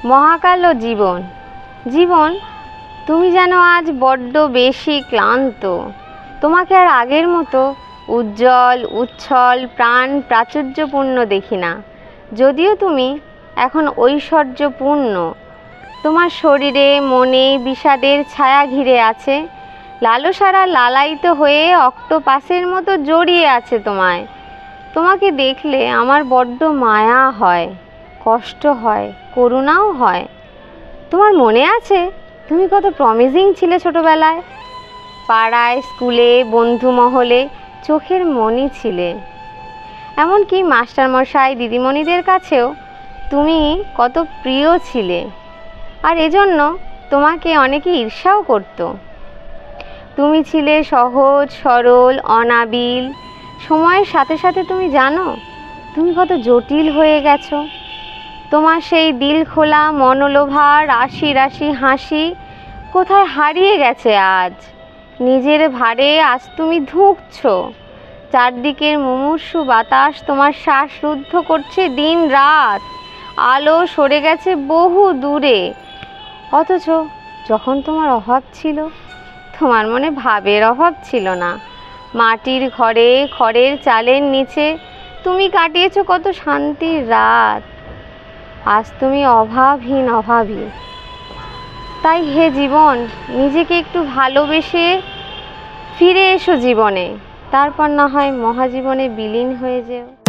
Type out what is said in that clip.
মহাকাল ও জীবন। জীবন, তুমি যেন আজ বড্ড বেশি ক্লান্ত। তোমাকে আর আগের মতো উজ্জ্বল, উচ্ছল, প্রাণ প্রাচুর্যপূর্ণ দেখি না। যদিও তুমি এখন ঐশ্বর্যপূর্ণ। তোমার শরীরে মনে বিষাদের ছায়া ঘিরে আছে। লালসারা লালায়িত হয়ে অক্টোপাসের মতো জড়িয়ে আছে তোমায়। তোমাকে দেখলে আমার বড্ড মায়া হয়, কষ্ট হয়, করুণাও হয়। তোমার মনে আছে তুমি কত প্রমিজিং ছিলে ছোটবেলায়? পাড়ায়, স্কুলে, বন্ধু মহলে চোখের মণি ছিলে। এমনকি মাস্টারমশাই, দিদিমণিদের কাছেও তুমি কত প্রিয় ছিলে। আর এজন্য তোমাকে অনেকে ঈর্ষাও করত। তুমি ছিলে সহজ, সরল, অনাবিল। সময়ের সাথে সাথে তুমি জানো তুমি কত জটিল হয়ে গেছো। তোমার সেই দিল খোলা, মনোলোভা, রাশি রাশি হাসি কোথায় হারিয়ে গেছে আজ। নিজের ভারে আজ তুমি ধুঁকছ। চারদিকের মুমূর্ষু বাতাস তোমার শ্বাস রুদ্ধ করছে দিন রাত। আলো সরে গেছে বহু দূরে। অথচ যখন তোমার অভাব ছিল, তোমার মনে ভাবের অভাব ছিল না। মাটির ঘরে, খড়ের চালের নিচে তুমি কাটিয়েছো কত শান্তির রাত। আজ তুমি অভাবহীন, অভাবী। তাই হে জীবন, নিজেকে একটু ভালোবেসে ফিরে এসো জীবনে। তারপর না হয় মহাজীবনে বিলীন হয়ে যেও।